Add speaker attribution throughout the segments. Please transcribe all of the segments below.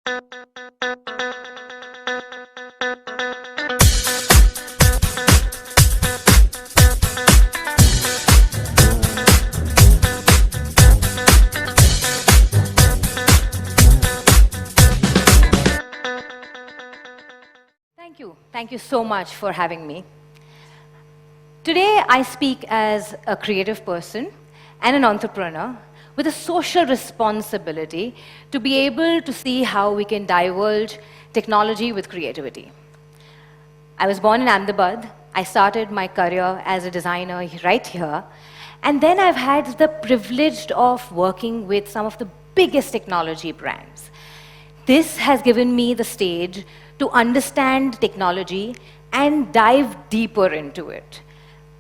Speaker 1: Thank you. Thank you so much for having me. Today, I speak as a creative person and an entrepreneur with a social responsibility to be able to see how we can divulge technology with creativity. I was born in Ahmedabad. I started my career as a designer right here. And then I've had the privilege of working with some of the biggest technology brands. This has given me the stage to understand technology and dive deeper into it.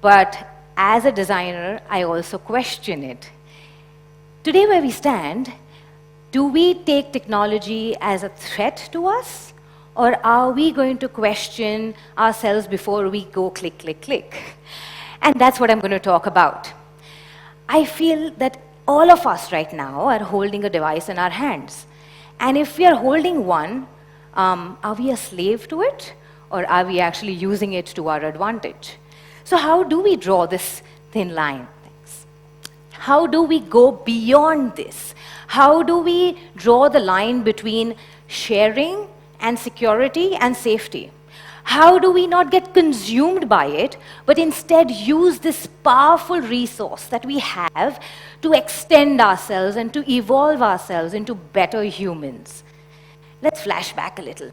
Speaker 1: But as a designer, I also question it. Today where we stand, do we take technology as a threat to us? Or are we going to question ourselves before we go click, click, click? And that's what I'm going to talk about. I feel that all of us right now are holding a device in our hands. And if we are holding one, are we a slave to it? Or are we actually using it to our advantage? So how do we draw this thin line? Thanks. How do we go beyond this? How do we draw the line between sharing and security and safety? How do we not get consumed by it, but instead use this powerful resource that we have to extend ourselves and to evolve ourselves into better humans? Let's flash back a little.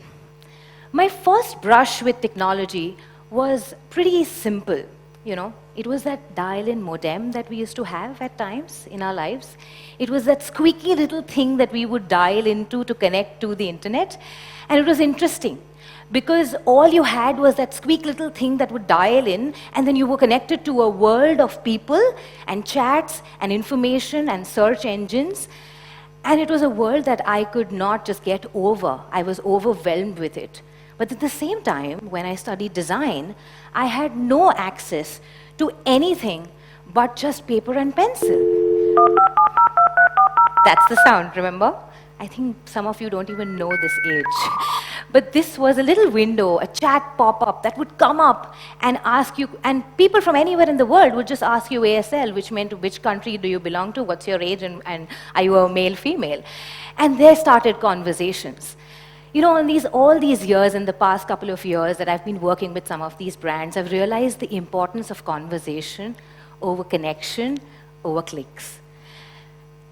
Speaker 1: My first brush with technology was pretty simple. It was that dial-in modem that we used to have at times in our lives. It was that squeaky little thing that we would dial into to connect to the internet. And it was interesting because all you had was that squeak little thing that would dial in, and then you were connected to a world of people and chats and information and search engines. And it was a world that I could not just get over. I was overwhelmed with it. But at the same time, when I studied design, I had no access to anything but just paper and pencil. That's the sound, remember? I think some of you don't even know this age. But this was a little window, a chat pop-up that would come up and ask you, and people from anywhere in the world would just ask you ASL, which meant which country do you belong to, what's your age, and are you a male, female? And there started conversations. In all these years, in the past couple of years that I've been working with some of these brands, I've realized the importance of conversation over connection, over clicks.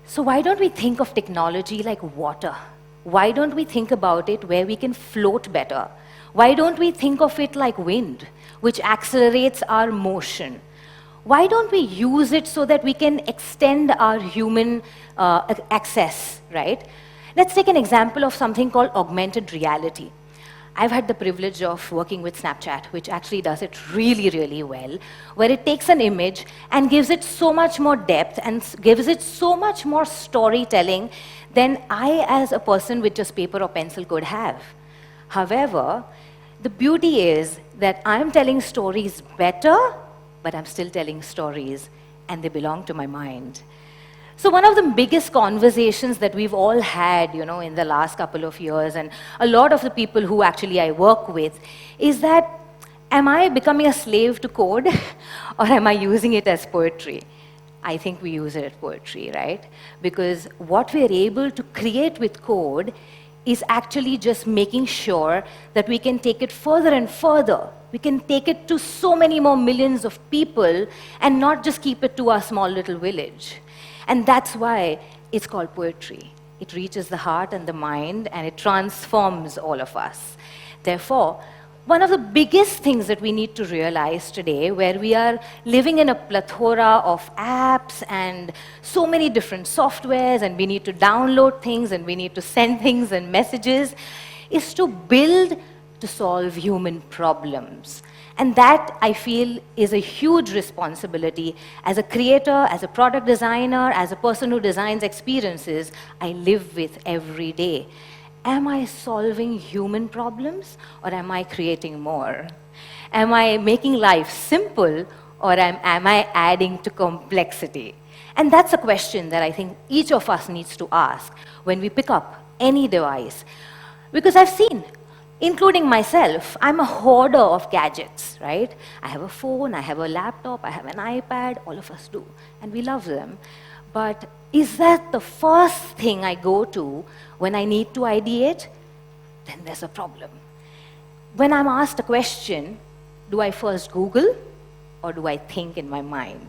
Speaker 1: So why don't we think of technology like water? Why don't we think about it where we can float better? Why don't we think of it like wind, which accelerates our motion? Why don't we use it so that we can extend our human access, right? Let's take an example of something called augmented reality. I've had the privilege of working with Snapchat, which actually does it really, really well, where it takes an image and gives it so much more depth and gives it so much more storytelling than I, as a person with just paper or pencil, could have. However, the beauty is that I'm telling stories better, but I'm still telling stories, and they belong to my mind. So one of the biggest conversations that we've all had, in the last couple of years, and a lot of the people who actually I work with, is that, am I becoming a slave to code, or am I using it as poetry? I think we use it as poetry, right? Because what we're able to create with code is actually just making sure that we can take it further and further. We can take it to so many more millions of people and not just keep it to our small little village. And that's why it's called poetry. It reaches the heart and the mind, and it transforms all of us. Therefore, one of the biggest things that we need to realize today, where we are living in a plethora of apps and so many different softwares, and we need to download things, and we need to send things and messages, is to build to solve human problems. And that, I feel, is a huge responsibility. As a creator, as a product designer, as a person who designs experiences, I live with every day. Am I solving human problems, or am I creating more? Am I making life simple, or am I adding to complexity? And that's a question that I think each of us needs to ask when we pick up any device. Because I've seen, including myself, I'm a hoarder of gadgets, right? I have a phone, I have a laptop, I have an iPad, all of us do, and we love them. But is that the first thing I go to when I need to ideate? Then there's a problem. When I'm asked a question, do I first Google or do I think in my mind?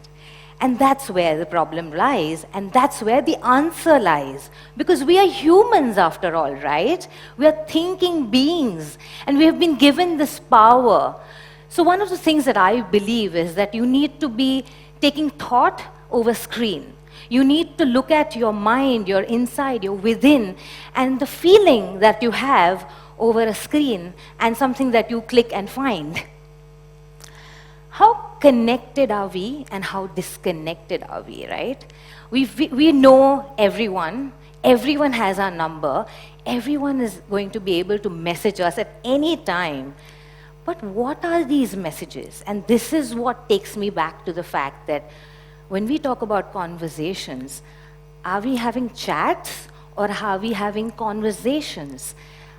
Speaker 1: And that's where the problem lies, and that's where the answer lies. Because we are humans after all, right? We are thinking beings, and we have been given this power. So one of the things that I believe is that you need to be taking thought over screen. You need to look at your mind, your inside, your within, and the feeling that you have over a screen and something that you click and find. How connected are we and how disconnected are we, right? We know everyone. Everyone has our number. Everyone is going to be able to message us at any time. But what are these messages? And this is what takes me back to the fact that when we talk about conversations, are we having chats or are we having conversations?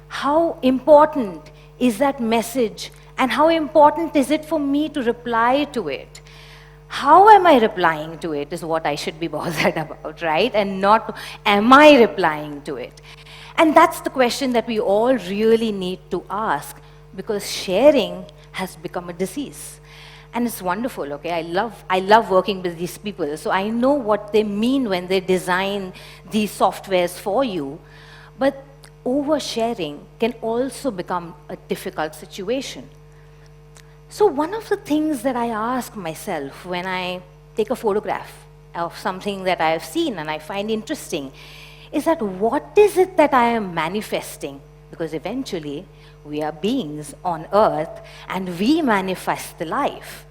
Speaker 1: How important is that message? And how important is it for me to reply to it? How am I replying to it is what I should be bothered about, right? And not, am I replying to it? And that's the question that we all really need to ask, because sharing has become a disease. And it's wonderful, okay? I love working with these people, so I know what they mean when they design these softwares for you. But oversharing can also become a difficult situation. So one of the things that I ask myself when I take a photograph of something that I have seen and I find interesting is that what is it that I am manifesting? Because eventually we are beings on earth and we manifest the life.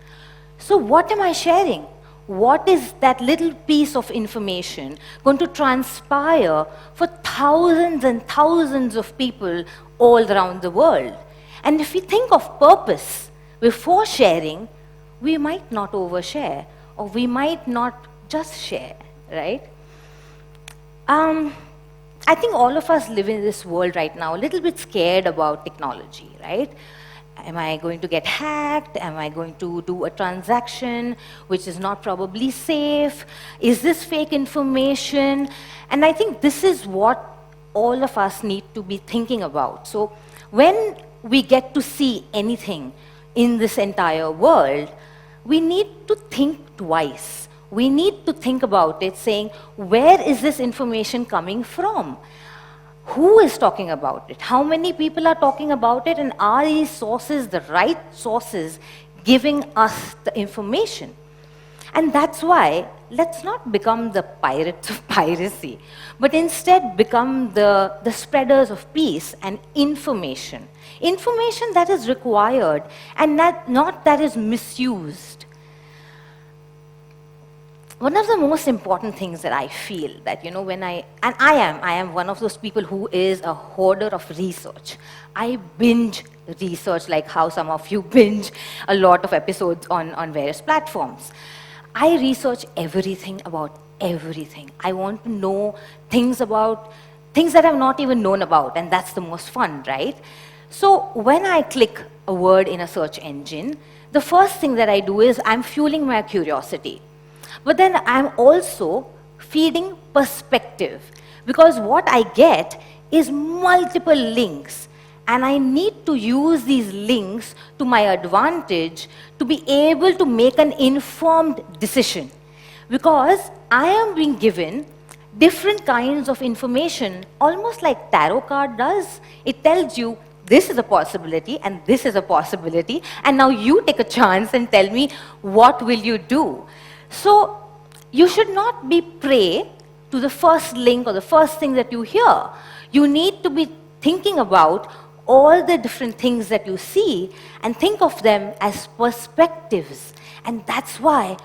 Speaker 1: So what am I sharing? What is that little piece of information going to transpire for thousands and thousands of people all around the world? And if we think of purpose, before sharing, we might not overshare, or we might not just share, right? I think all of us live in this world right now a little bit scared about technology, right? Am I going to get hacked? Am I going to do a transaction which is not probably safe? Is this fake information? And I think this is what all of us need to be thinking about. So when we get to see anything in this entire world, we need to think twice. We need to think about it, saying, where is this information coming from? Who is talking about it? How many people are talking about it? And are these sources the right sources giving us the information? And that's why let's not become the pirates of piracy, but instead become the spreaders of peace and information. Information that is required and not that is misused. One of the most important things that I feel that, when I am one of those people who is a hoarder of research. I binge research like how some of you binge a lot of episodes on various platforms. I research everything about everything. I want to know things that I've not even known about, and that's the most fun, right? So when I click a word in a search engine, the first thing that I do is I'm fueling my curiosity. But then I'm also feeding perspective, because what I get is multiple links, and I need to use these links to my advantage to be able to make an informed decision. Because I am being given different kinds of information, almost like tarot card does. It tells you, this is a possibility and this is a possibility, and now you take a chance and tell me, what will you do? So you should not be prey to the first link or the first thing that you hear. You need to be thinking about all the different things that you see and think of them as perspectives. And that's why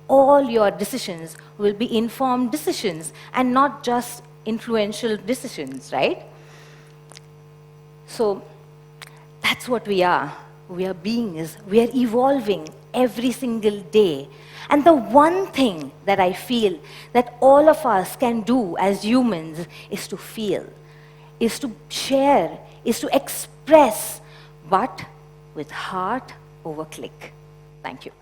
Speaker 1: all your decisions will be informed decisions and not just influential decisions, right? So that's what we are. We are beings. We are evolving every single day. And the one thing that I feel that all of us can do as humans is to feel. is to share, is to express, but with heart over click. Thank you.